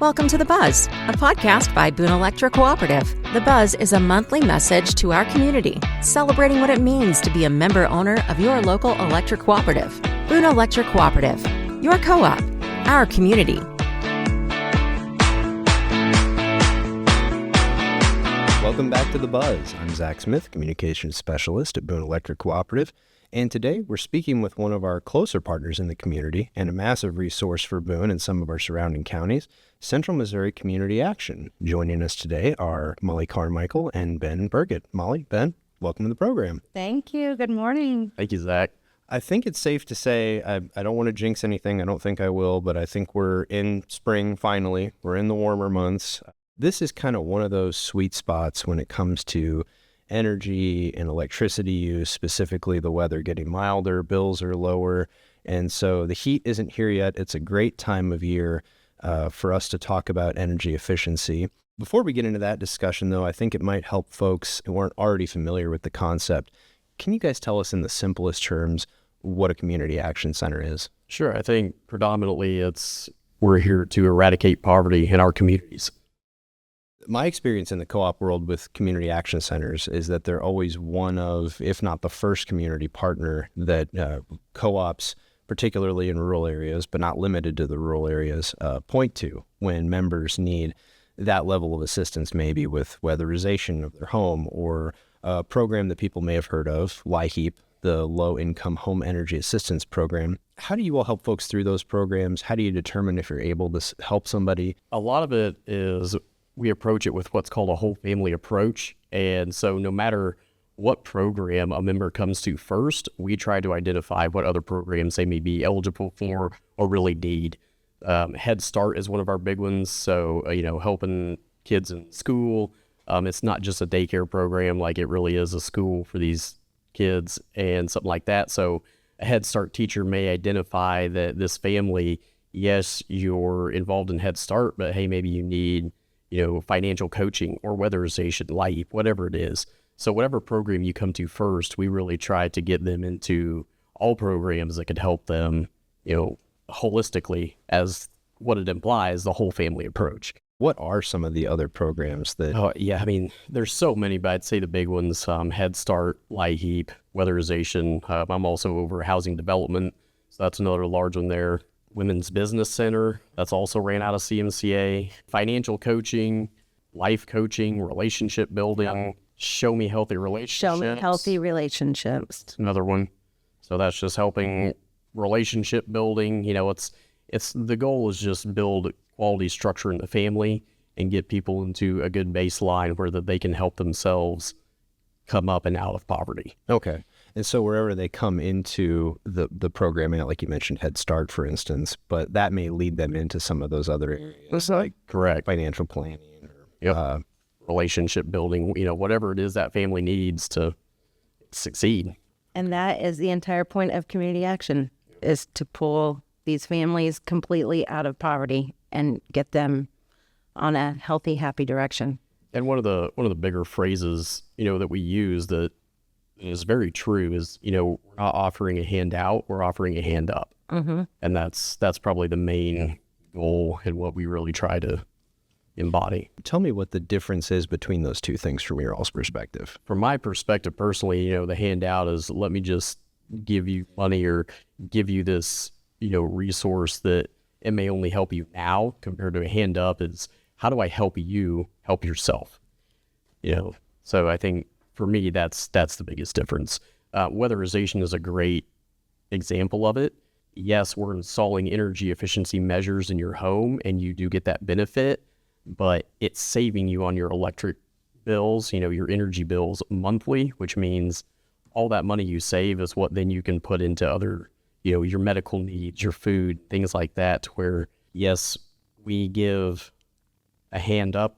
Welcome to The Buzz, a podcast by Boone Electric Cooperative. The Buzz is a monthly message to our community, celebrating what it means to be a member owner of your local electric cooperative. Boone Electric Cooperative, your co-op, our community. Welcome back to The Buzz. I'm Zach Smith, Communications Specialist at Boone Electric Cooperative, and today we're speaking with one of our closer partners in the community and a massive resource for Boone and some of our surrounding counties, Central Missouri Community Action. Joining us today are Molly Carmichael and Ben Burgett. Molly, Ben, welcome to the program. Thank you. Good morning. Thank you, Zach. I think it's safe to say, I don't want to jinx anything, I don't think I will, but I think we're in spring finally. We're in the warmer months. This is kind of one of those sweet spots when it comes to energy and electricity use, specifically the weather getting milder, bills are lower, and so the heat isn't here yet. It's a great time of year for us to talk about energy efficiency. Before we get into that discussion, though, I think it might help folks who aren't already familiar with the concept. Can you guys tell us in the simplest terms what a community action center is? Sure. I think predominantly we're here to eradicate poverty in our communities. My experience in the co-op world with community action centers is that they're always one of, if not the first community partner that co-ops, particularly in rural areas, but not limited to the rural areas, point to when members need that level of assistance, maybe with weatherization of their home or a program that people may have heard of, LIHEAP, the Low Income Home Energy Assistance Program. How do you all help folks through those programs? How do you determine if you're able to help somebody? A lot of it is we approach it with what's called a whole family approach. And so no matter what program a member comes to first, we try to identify what other programs they may be eligible for or really need. Head Start is one of our big ones. So, helping kids in school. It's not just a daycare program, like it really is a school for these kids and something like that. So a Head Start teacher may identify that this family, yes, you're involved in Head Start, but hey, maybe you need financial coaching or weatherization, LIHEAP, whatever it is. So whatever program you come to first, we really try to get them into all programs that could help them, holistically, as what it implies, the whole family approach. What are some of the other programs that... There's so many, but I'd say the big ones, Head Start, LIHEAP, weatherization. I'm also over housing development, so that's another large one there. Women's Business Center, that's also ran out of CMCA. Financial coaching, life coaching, relationship building, Show Me Healthy Relationships. Show Me Healthy Relationships. Another one. So that's just helping relationship building. It's the goal is just build quality structure in the family and get people into a good baseline where that they can help themselves come up and out of poverty. Okay. And so wherever they come into the program, like you mentioned, Head Start, for instance, but that may lead them into some of those other areas, like correct financial planning or relationship building, whatever it is that family needs to succeed. And that is the entire point of community action, is to pull these families completely out of poverty and get them on a healthy, happy direction. And one of the bigger phrases, that we use that is very true is, we're not offering a handout, we're offering a hand up. Mm-hmm. And that's probably the main goal and what we really try to embody. Tell me what the difference is between those two things from your all's perspective. From my perspective personally, the handout is let me just give you money or give you this, resource that it may only help you now, compared to a hand up is how do I help you help yourself? So I think for me, that's the biggest difference. Weatherization is a great example of it. Yes, we're installing energy efficiency measures in your home and you do get that benefit, but it's saving you on your electric bills, your energy bills monthly, which means all that money you save is what then you can put into other, your medical needs, your food, things like that, where yes, we give a hand up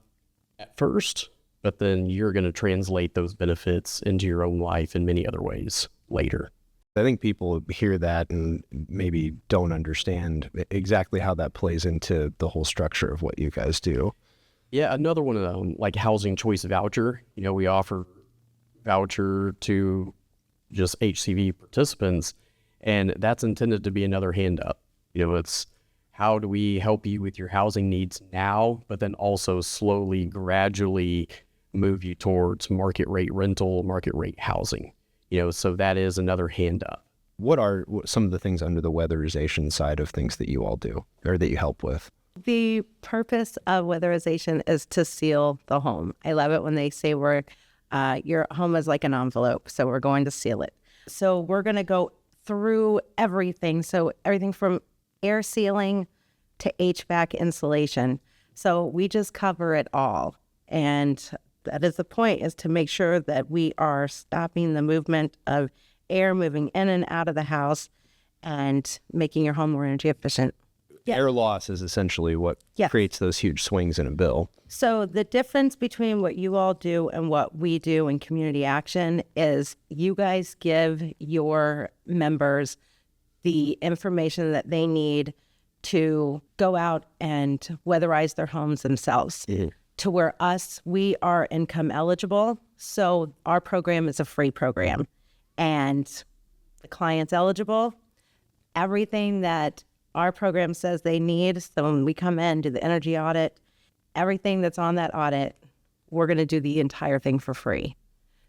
at first, but then you're going to translate those benefits into your own life in many other ways later. I think people hear that and maybe don't understand exactly how that plays into the whole structure of what you guys do. Yeah, another one of them, like housing choice voucher. We offer voucher to just HCV participants, and that's intended to be another hand up. It's how do we help you with your housing needs now, but then also slowly, gradually move you towards market rate rental, market rate housing. So that is another hand up. What are some of the things under the weatherization side of things that you all do or that you help with? The purpose of weatherization is to seal the home. I love it when they say your home is like an envelope, so we're going to seal it. So we're going to go through everything. So everything from air sealing to HVAC insulation. So we just cover it all. And that is the point, is to make sure that we are stopping the movement of air moving in and out of the house and making your home more energy efficient. Yeah. Air loss is essentially what creates those huge swings in a bill. So the difference between what you all do and what we do in community action is you guys give your members the information that they need to go out and weatherize their homes themselves. Mm-hmm. To where we are income eligible. So our program is a free program. And the client's eligible. Everything that our program says they need, so when we come in, do the energy audit, everything that's on that audit, we're going to do the entire thing for free.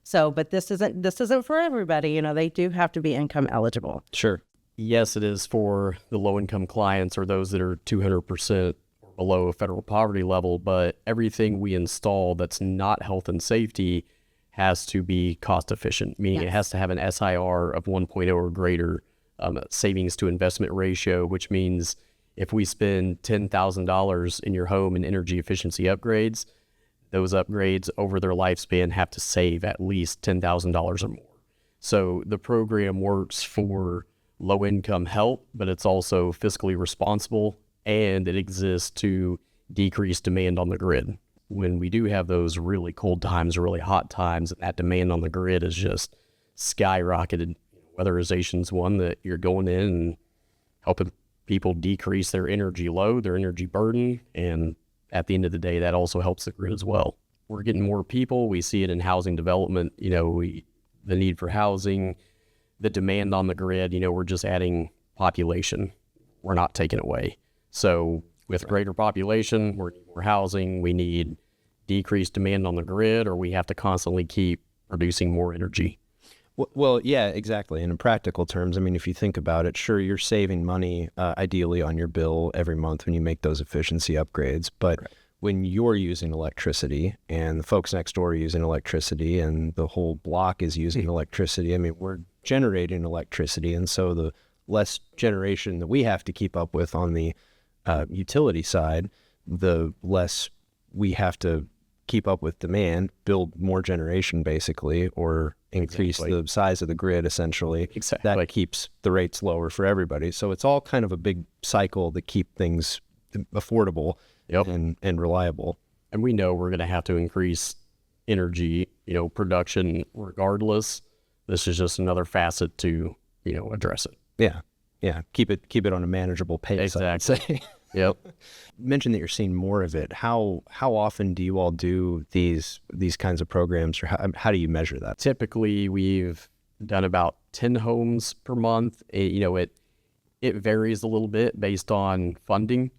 So, but this isn't for everybody. They do have to be income eligible. Sure. Yes, it is for the low-income clients or those that are 200% below a federal poverty level, but everything we install that's not health and safety has to be cost efficient, meaning It has to have an SIR of 1.0 or greater, savings to investment ratio, which means if we spend $10,000 in your home in energy efficiency upgrades, those upgrades over their lifespan have to save at least $10,000 or more. So the program works for low income help, but it's also fiscally responsible, and it exists to decrease demand on the grid. When we do have those really cold times or really hot times, and that demand on the grid is just skyrocketed, weatherization is one that you're going in and helping people decrease their energy load, their energy burden, and at the end of the day, that also helps the grid as well. We're getting more people. We see it in housing development, the need for housing, the demand on the grid, we're just adding population. We're not taking away. So with greater population, we need more housing, we need decreased demand on the grid, or we have to constantly keep producing more energy. Well, yeah, exactly. And in practical terms, if you think about it, sure, you're saving money ideally on your bill every month when you make those efficiency upgrades. But when you're using electricity and the folks next door are using electricity and the whole block is using electricity, we're generating electricity. And so the less generation that we have to keep up with on the utility side, the less we have to keep up with demand, build more generation basically, or increase the size of the grid essentially. Exactly. That keeps the rates lower for everybody. So it's all kind of a big cycle to keep things affordable and reliable. And we know we're going to have to increase energy, production regardless. This is just another facet to, address it. Yeah. Keep it on a manageable pace. Exactly. I would say. Yep. You mentioned that you're seeing more of it. How often do you all do these kinds of programs, or how do you measure that? Typically, we've done about 10 homes per month. It varies a little bit based on funding,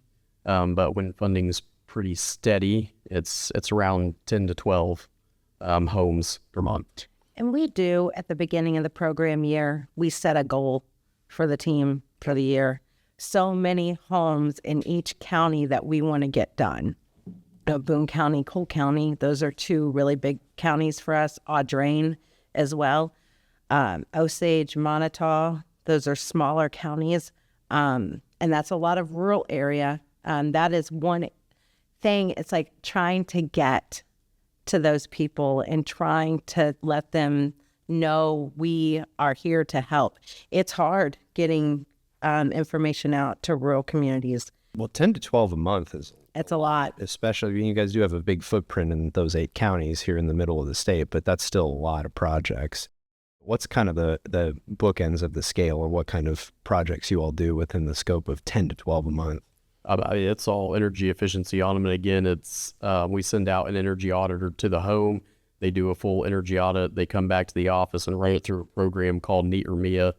but when funding's pretty steady, it's around 10 to 12 homes per month. And we do, at the beginning of the program year, we set a goal for the team for the year. So many homes in each county that we want to get done. Boone County, Cole County, those are two really big counties for us. Audrain as well. Osage, Montauk, those are smaller counties. And that's a lot of rural area. That is one thing. It's like trying to get to those people and trying to let them know we are here to help. It's hard getting information out to rural communities. Well, 10 to 12 a month it's a lot. Especially when you guys do have a big footprint in those 8 counties here in the middle of the state, but that's still a lot of projects. What's kind of the bookends of the scale, or what kind of projects you all do within the scope of 10 to 12 a month? It's all energy efficiency on them. And again, it's we send out an energy auditor to the home. They do a full energy audit. They come back to the office and run it through a program called NEAT or MIA.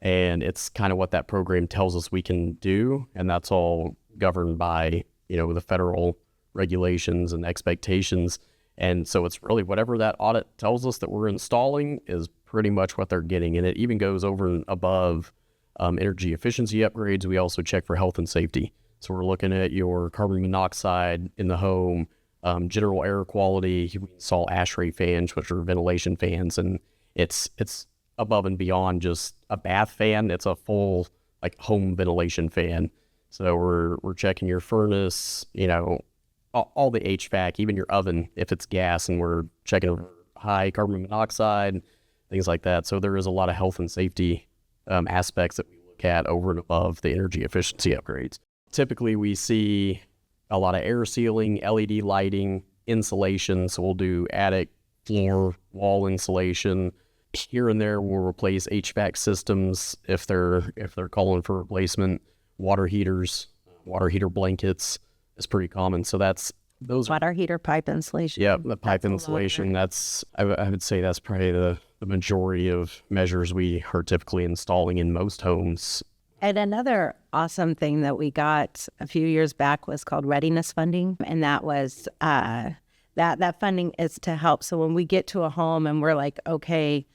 And it's kind of what that program tells us we can do. And that's all governed by, the federal regulations and expectations. And so it's really whatever that audit tells us that we're installing is pretty much what they're getting. And it even goes over and above energy efficiency upgrades. We also check for health and safety. So we're looking at your carbon monoxide in the home, general air quality. We install ASHRAE fans, which are ventilation fans, and it's above and beyond just a bath fan. It's a full home ventilation fan. So we're checking your furnace, all the HVAC, even your oven if it's gas, and we're checking for high carbon monoxide, things like that. So there is a lot of health and safety aspects that we look at over and above the energy efficiency upgrades. Typically, we see a lot of air sealing, LED lighting, insulation. So we'll do attic, floor, wall insulation. Here and there, we'll replace HVAC systems if they're calling for replacement. Water heaters, water heater blankets is pretty common. So those water heater pipe insulation. Yeah, the pipe insulation. I would say that's probably the majority of measures we are typically installing in most homes. And another awesome thing that we got a few years back was called readiness funding. And that was that funding is to help. So when we get to a home and we're like, okay,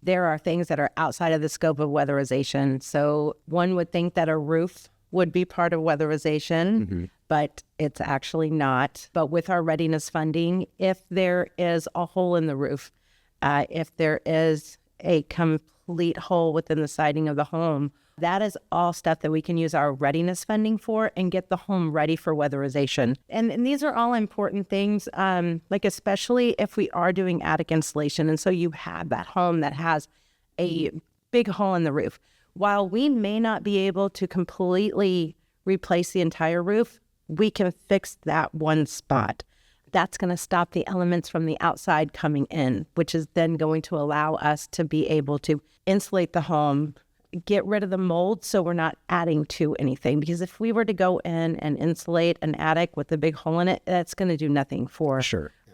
there are things that are outside of the scope of weatherization. So one would think that a roof would be part of weatherization, but it's actually not. But with our readiness funding, if there is a hole in the roof, if there is a complete hole within the siding of the home, that is all stuff that we can use our readiness funding for and get the home ready for weatherization. And these are all important things, especially if we are doing attic insulation. And so you have that home that has a big hole in the roof. While we may not be able to completely replace the entire roof, we can fix that one spot. That's going to stop the elements from the outside coming in, which is then going to allow us to be able to insulate the home, get rid of the mold so we're not adding to anything. Because if we were to go in and insulate an attic with a big hole in it, that's going to do nothing for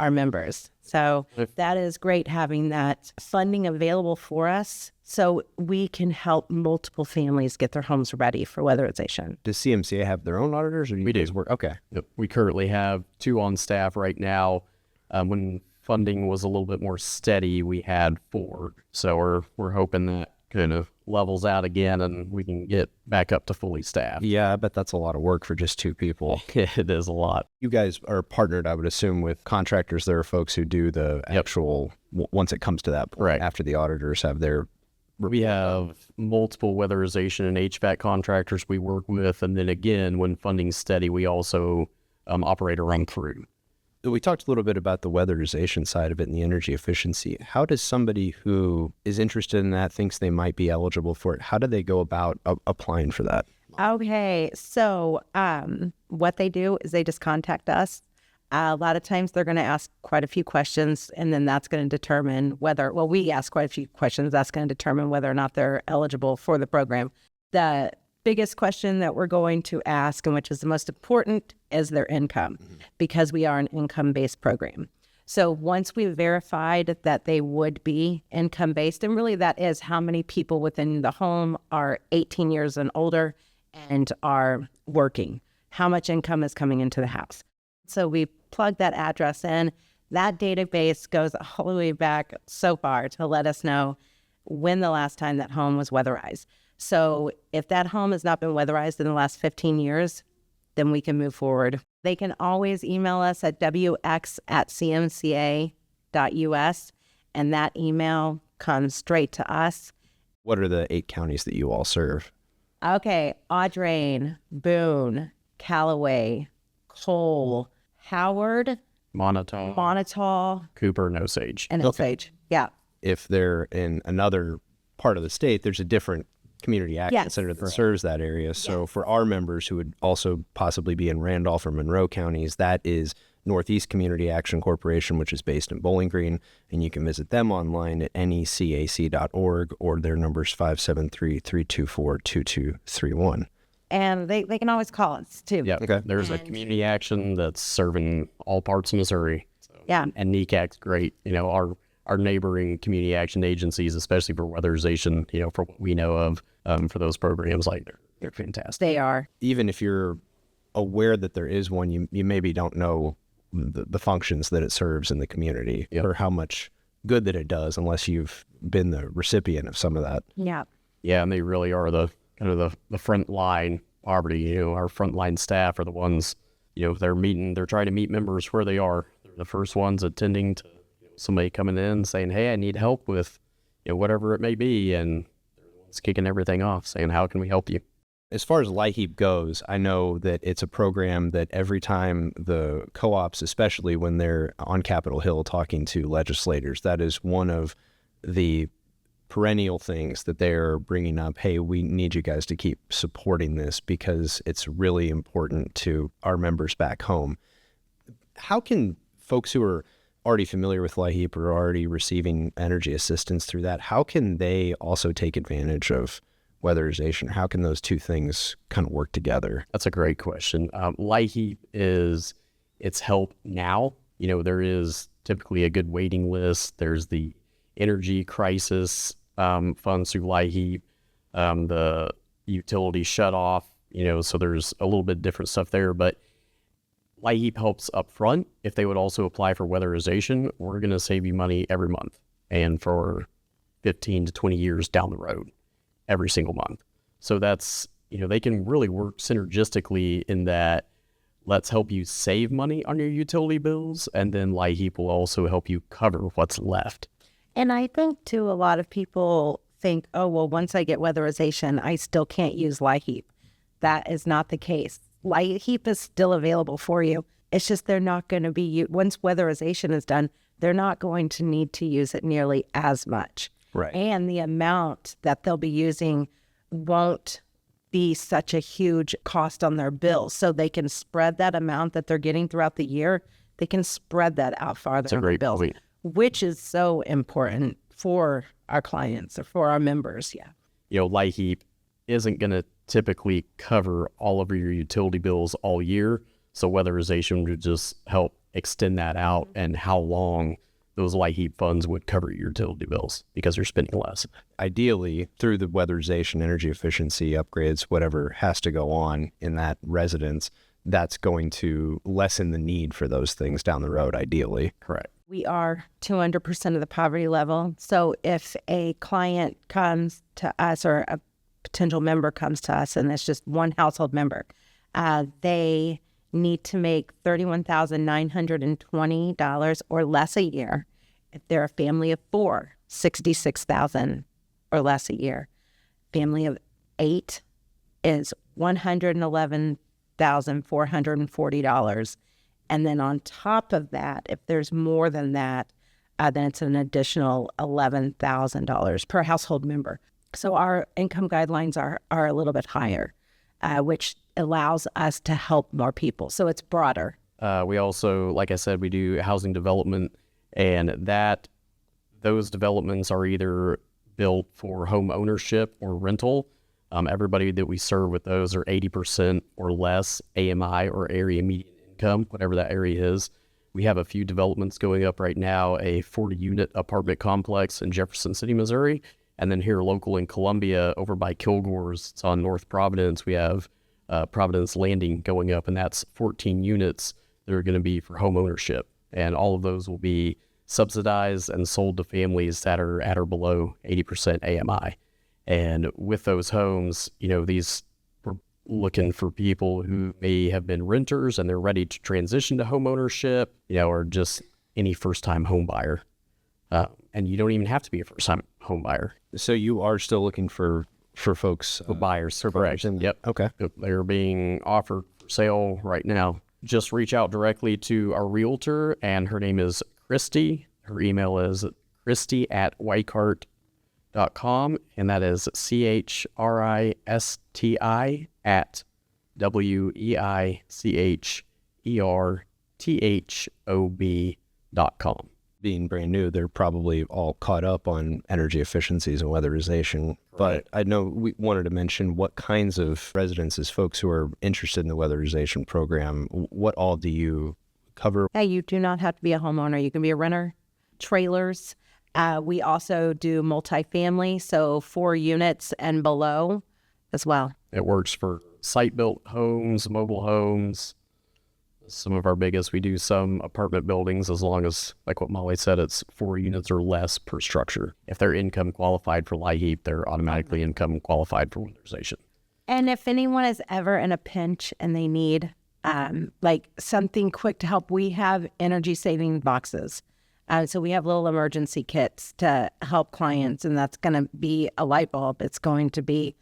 our members. So that is great having that funding available for us so we can help multiple families get their homes ready for weatherization. Does CMCA have their own auditors, or do you guys work? Okay. Yep. We currently have 2 on staff right now. When funding was a little bit more steady, we had 4. So we're hoping that kind of levels out again and we can get back up to fully staffed. Yeah, I bet that's a lot of work for just 2 people. It is a lot. You guys are partnered, I would assume, with contractors. There are folks who do the actual, once it comes to that point, right after the auditors have their... We have multiple weatherization and HVAC contractors we work with. And then again, when funding's steady, we also operate a run through. We talked a little bit about the weatherization side of it and the energy efficiency. How does somebody who is interested in that, thinks they might be eligible for it, how do they go about applying for that? Okay, so what they do is they just contact us. A lot of times they're going to ask quite a few questions, and then that's going to determine whether, we ask quite a few questions. That's going to determine whether or not they're eligible for the program. The biggest question that we're going to ask, and which is the most important, is their income, because we are an income-based program. So once we've verified that they would be income-based, and really that is how many people within the home are 18 years and older and are working, how much income is coming into the house. So we plug that address in. That database goes all the way back so far to let us know when the last time that home was weatherized. So if that home has not been weatherized in the last 15 years, then we can move forward. They can always email us at wx@cmca.us, and that email comes straight to us. What are the 8 counties that you all serve? Okay, Audrain, Boone, Callaway, Cole, Howard, Montauk, Cooper, and Osage. And Osage, yeah. If they're in another part of the state, there's a different community action center that serves that area. So for our members who would also possibly be in Randolph or Monroe counties, that is Northeast Community Action Corporation, which is based in Bowling Green, and you can visit them online at necac.org, or their number's 573-324-2231. And they can always call us too. Yeah, okay. There's a community action that's serving all parts of Missouri. So, yeah. And NECAC's great. Our our neighboring community action agencies, especially for weatherization, for what we know of, for those programs, like they're fantastic. They are. Even if you're aware that there is one, you maybe don't know the functions that it serves in the community or how much good that it does unless you've been the recipient of some of that. Yeah. Yeah, and they really are the kind of the front line poverty. Our frontline staff are the ones, they're trying to meet members where they are. They're the first ones attending to somebody coming in saying, hey, I need help with, whatever it may be. And they're the ones kicking everything off saying, how can we help you? As far as LIHEAP goes, I know that it's a program that every time the co-ops, especially when they're on Capitol Hill talking to legislators, that is one of the perennial things that they're bringing up. Hey, we need you guys to keep supporting this because it's really important to our members back home. How can folks who are already familiar with LIHEAP or already receiving energy assistance through that, how can they also take advantage of weatherization? How can those two things kind of work together? That's a great question. LIHEAP it's help now. There is typically a good waiting list. There's the energy crisis funds through LIHEAP, the utility shut off, so there's a little bit different stuff there, but LIHEAP helps up front. If they would also apply for weatherization, we're going to save you money every month and for 15 to 20 years down the road, every single month. So that's, they can really work synergistically in that let's help you save money on your utility bills, and then LIHEAP will also help you cover what's left. And I think, too, a lot of people think, oh, well, once I get weatherization, I still can't use LIHEAP. That is not the case. LIHEAP is still available for you. It's just they're not going to be, once weatherization is done, they're not going to need to use it nearly as much. Right. And the amount that they'll be using won't be such a huge cost on their bills. So they can spread that amount that they're getting throughout the year. They can spread that out farther on their bills, point. Which is so important for our clients or for our members. Yeah. LIHEAP isn't going to typically cover all of your utility bills all year. So weatherization would just help extend that out and how long those LIHEAP funds would cover your utility bills because you're spending less. Ideally, through the weatherization, energy efficiency upgrades, whatever has to go on in that residence, that's going to lessen the need for those things down the road, ideally. Correct. We are 200% of the poverty level. So if a client comes to us or a potential member comes to us and it's just one household member, they need to make $31,920 or less a year. If they're a family of 4, $66,000 or less a year. Family of 8 is $111,440. And then on top of that, if there's more than that, then it's an additional $11,000 per household member. So our income guidelines are a little bit higher, which allows us to help more people. So it's broader. We also, like I said, we do housing development, and those developments are either built for home ownership or rental. Everybody that we serve with those are 80% or less AMI or area median income, whatever that area is. We have a few developments going up right now, a 40-unit apartment complex in Jefferson City, Missouri, and then here local in Columbia over by Kilgore's, it's on North Providence, we have Providence Landing going up, and that's 14 units that are going to be for home ownership. And all of those will be subsidized and sold to families that are at or below 80% AMI. And with those homes, these we're looking for people who may have been renters and they're ready to transition to home ownership, or just any first-time home buyer. And you don't even have to be a first-time home buyer. So you are still looking for folks, Buyers, correct. Yep. Okay. They're being offered for sale right now. Just reach out directly to our realtor, and her name is Christy. Her email is christy@weichart.com, and that is CHRISTI@WEICHERTHOB.com. Being brand new, they're probably all caught up on energy efficiencies and weatherization. Right. But I know we wanted to mention what kinds of residences, folks who are interested in the weatherization program, what all do you cover? Hey, you do not have to be a homeowner. You can be a renter, trailers, We also do multifamily, so 4 units and below as well. It works for site-built homes, mobile homes. Some of our biggest, we do some apartment buildings as long as, like what Molly said, it's 4 units or less per structure. If they're income qualified for LIHEAP, they're automatically income qualified for weatherization. And if anyone is ever in a pinch and they need like something quick to help, we have energy saving boxes. So we have little emergency kits to help clients, and that's going to be a light bulb. It's going to be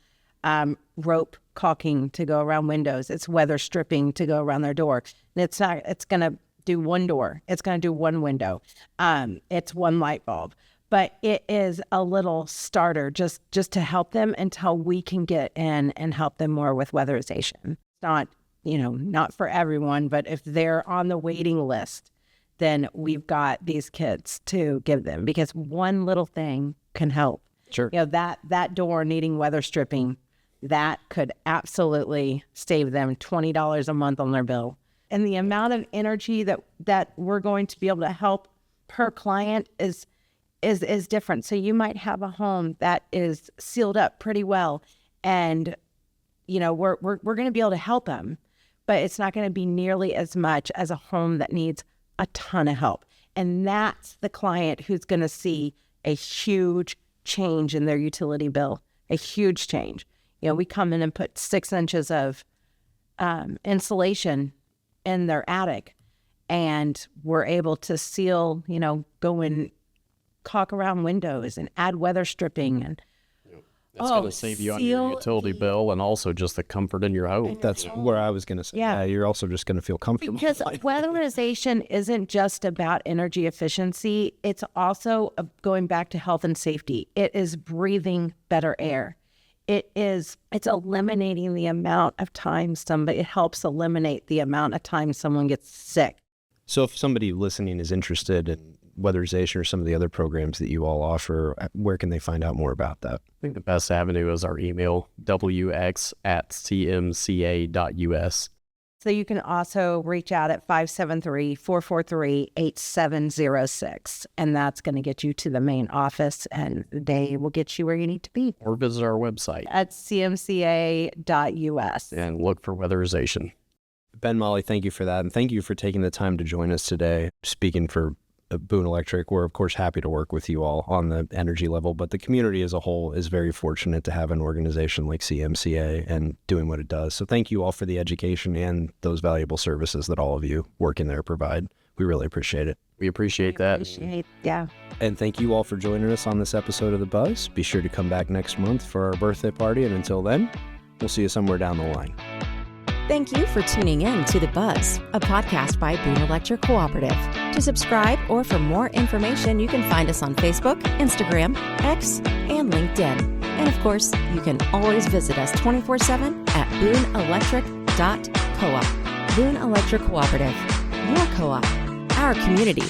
rope caulking to go around windows. It's weather stripping to go around their door. And it's going to do one door. It's going to do one window. It's one light bulb. But it is a little starter just to help them until we can get in and help them more with weatherization. It's not, not for everyone, but if they're on the waiting list, then we've got these kits to give them, because one little thing can help. Sure. That door needing weather stripping, that could absolutely save them $20 a month on their bill. And the amount of energy that we're going to be able to help per client is different. So you might have a home that is sealed up pretty well, and we're going to be able to help them, but it's not going to be nearly as much as a home that needs a ton of help. And that's the client who's going to see a huge change in their utility bill, a huge change. We come in and put 6 inches of insulation in their attic, and we're able to seal, go and caulk around windows and add weather stripping, and it's going to save you on your utility bill and also just the comfort in your home. That's where I was going to say. Yeah, you're also just going to feel comfortable. Because weatherization isn't just about energy efficiency. It's also going back to health and safety. It is breathing better air. It's eliminating the amount of time it helps eliminate the amount of time someone gets sick. So if somebody listening is interested in weatherization or some of the other programs that you all offer, where can they find out more about that? I think the best avenue is our email, wx@cmca.us. So you can also reach out at 573-443-8706, and that's going to get you to the main office, and they will get you where you need to be. Or visit our website at cmca.us. and look for weatherization. Ben, Molly, thank you for that, and thank you for taking the time to join us today. Speaking for Boone Electric, we're of course happy to work with you all on the energy level, but the community as a whole is very fortunate to have an organization like CMCA and doing what it does. So thank you all for the education and those valuable services that all of you working there provide. We really appreciate it. We appreciate that. Yeah. And thank you all for joining us on this episode of The Buzz. Be sure to come back next month for our birthday party, and until then, we'll see you somewhere down the line. Thank you for tuning in to The Buzz, a podcast by Boone Electric Cooperative. To subscribe or for more information, you can find us on Facebook, Instagram, X, and LinkedIn. And of course, you can always visit us 24/7 at booneelectric.coop. Boone Electric Cooperative. Your co-op. Our community.